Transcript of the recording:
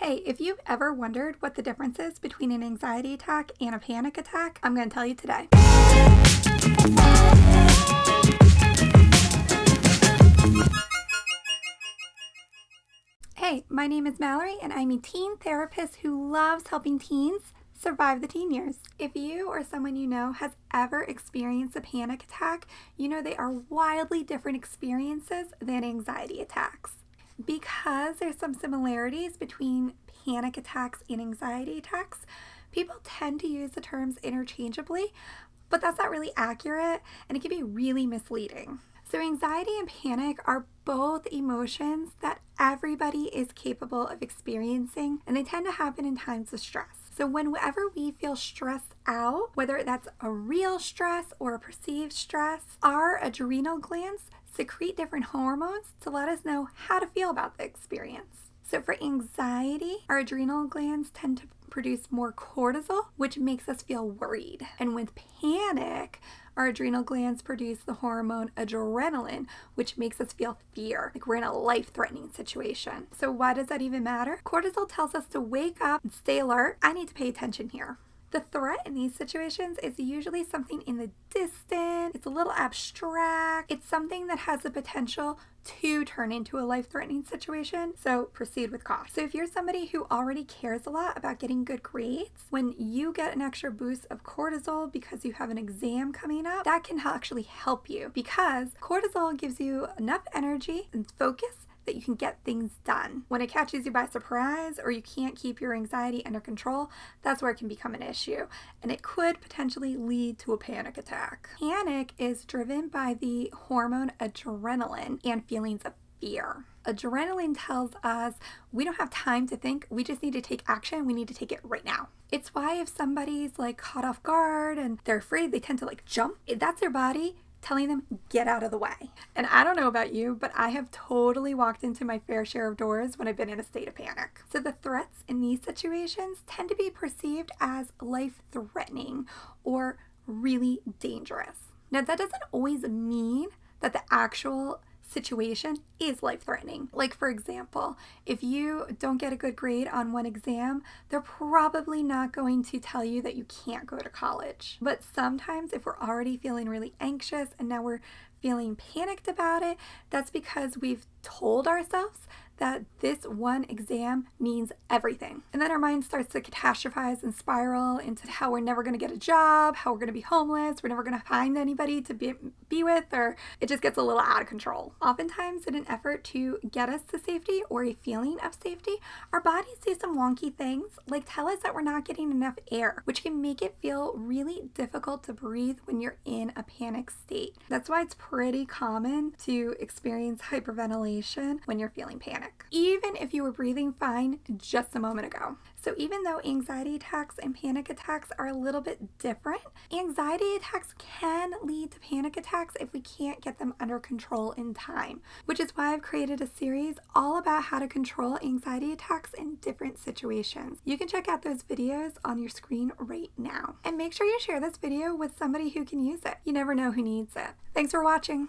Hey, if you've ever wondered what the difference is between an anxiety attack and a panic attack, I'm going to tell you today. Hey, my name is Mallory, and I'm a teen therapist who loves helping teens survive the teen years. If you or someone you know has ever experienced a panic attack, you know they are wildly different experiences than anxiety attacks. Because there's some similarities between panic attacks and anxiety attacks, people tend to use the terms interchangeably, but that's not really accurate and it can be really misleading. So anxiety and panic are both emotions that everybody is capable of experiencing, and they tend to happen in times of stress. So whenever we feel stressed out, whether that's a real stress or a perceived stress, our adrenal glands secrete different hormones to let us know how to feel about the experience. So for anxiety, our adrenal glands tend to produce more cortisol, which makes us feel worried. And with panic, our adrenal glands produce the hormone adrenaline, which makes us feel fear, like we're in a life-threatening situation. So why does that even matter? Cortisol tells us to wake up and stay alert. I need to pay attention here. The threat in these situations is usually something in the distant, it's a little abstract, it's something that has the potential to turn into a life-threatening situation, so proceed with caution. So if you're somebody who already cares a lot about getting good grades, when you get an extra boost of cortisol because you have an exam coming up, that can actually help you because cortisol gives you enough energy and focus that you can get things done. When it catches you by surprise or you can't keep your anxiety under control, that's where it can become an issue, and it could potentially lead to a panic attack. Panic is driven by the hormone adrenaline and feelings of fear. Adrenaline tells us we don't have time to think, we just need to take action, we need to take it right now. It's why if somebody's like caught off guard and they're afraid, they tend to like jump. That's their body telling them, get out of the way. And I don't know about you, but I have totally walked into my fair share of doors when I've been in a state of panic. So the threats in these situations tend to be perceived as life-threatening or really dangerous. Now, that doesn't always mean that the actual situation is life-threatening. Like, for example, if you don't get a good grade on one exam, they're probably not going to tell you that you can't go to college. But sometimes if we're already feeling really anxious and now we're feeling panicked about it, that's because we've told ourselves that this one exam means everything. And then our mind starts to catastrophize and spiral into how we're never going to get a job, how we're going to be homeless, we're never going to find anybody to be with, or it just gets a little out of control. Oftentimes, in an effort to get us to safety or a feeling of safety, our bodies do some wonky things, like tell us that we're not getting enough air, which can make it feel really difficult to breathe when you're in a panic state. That's why it's pretty common to experience hyperventilation when you're feeling panic, even if you were breathing fine just a moment ago. So even though anxiety attacks and panic attacks are a little bit different, anxiety attacks can lead to panic attacks if we can't get them under control in time, which is why I've created a series all about how to control anxiety attacks in different situations. You can check out those videos on your screen right now. And make sure you share this video with somebody who can use it. You never know who needs it. Thanks for watching.